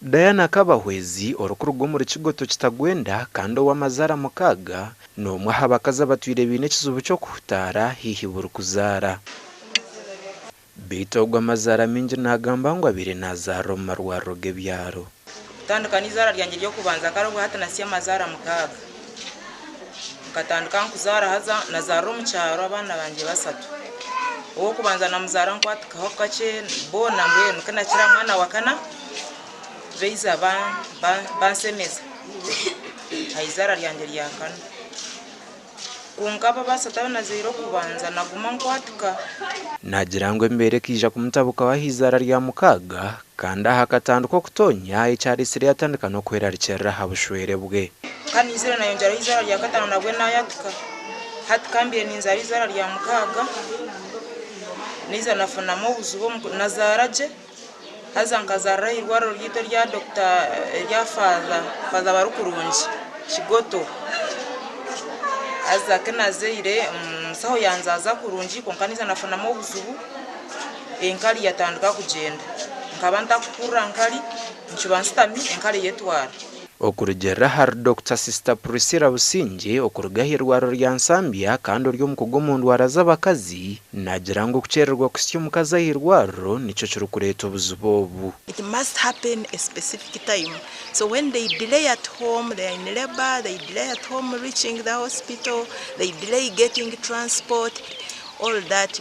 Diana Kabahwezi orukurugo muri kigoto kitagwenda kando w'amazara mukaga nomwe abakazi abatwire bine kizubu cyo kuhutara hihi barikuzaara bitogwa amazara mingi nagamba ngo abire nazaro marwaroge byaro tandukana izara ryanjye ryo kubanza karo hata nasiye amazara mukaga katandukana kuzara haza nazaro mu cyaro abana banje basatu uwo kubanza na muzara nkwatikaho kace bona mbwe kana kira mwana wakana Veiza bansemeza haizara ryanjye ryakana kungaba basatawe na zero kubanza naguma nkwatika Nagihangwe mbere kija kumutabuka wa hizara rya mukaga kanda hakatanduko kutonya icyari sire yatandika no kwera rikera habushwere bwe kandi izira nayo njara hizara rya gatano nabwe nayatuka hatkambire ninzara hizara rya mukaga niza nafuna mu buzubo nazaraje hazankazara irwaro ryito rya Dr. rya Father barukurunji kigoto azakanazeire saho yanzaza kurunji konkaniza nafuna mu buzubu enkali yatandika kugenda nkabanta kukura nkali nchibansitami enkali yetwara okurugera har Dr. Sister Priscilla Businge okurugahirwaro rya Nsambia kandi ryo mukugomo ndwara z'abakazi nagirango kucererwa kusyo mukaza hirwaro nico curukureto buzubobu. It must happen a specific time. So when they delay at home, they are in labor, they delay at home reaching the hospital, they delay getting transport. All that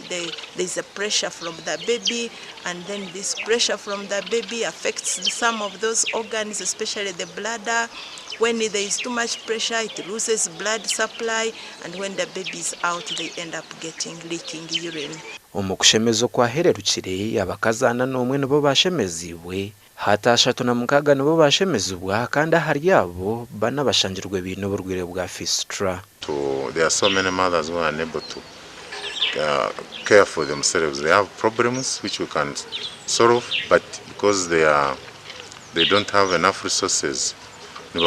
there's a pressure from the baby, and then this pressure from the baby affects some of those organs, especially the bladder. When there is too much pressure, it loses blood supply, and when the baby is out, they end up getting leaking urine. Okushemeza kwahererukire abakazana nomwe nibo bashemeziwe hatashatu na mukaga nibo bashemezubwa kandi hari yabo bana bashangirwe ibintu burwire bwa fistula. So there are so many mothers who are unable to care for themselves. They have problems which we can solve, but because they don't have enough resources, and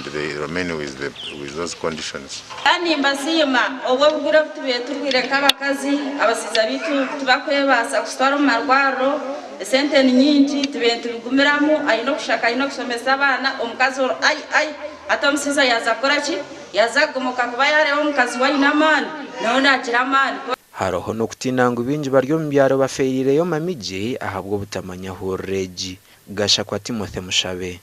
they remain with those conditions. Ani mbasima obo bugura tubire kabakazi abasiza bitu tubakwebasa kustwara marwaro sente nyingi tubente bigumiramu ayino kushaka ayino kusomesa abana omukazi ai atamusiza yazakorachi yazagumuka kuba yareho omukazi wayinamani naona agiramani haroho no kutinanga bingi baryo mbyaro bafeirireyo mamije ahabwo butamanya horeji gasha kwa Timothy Mushabe.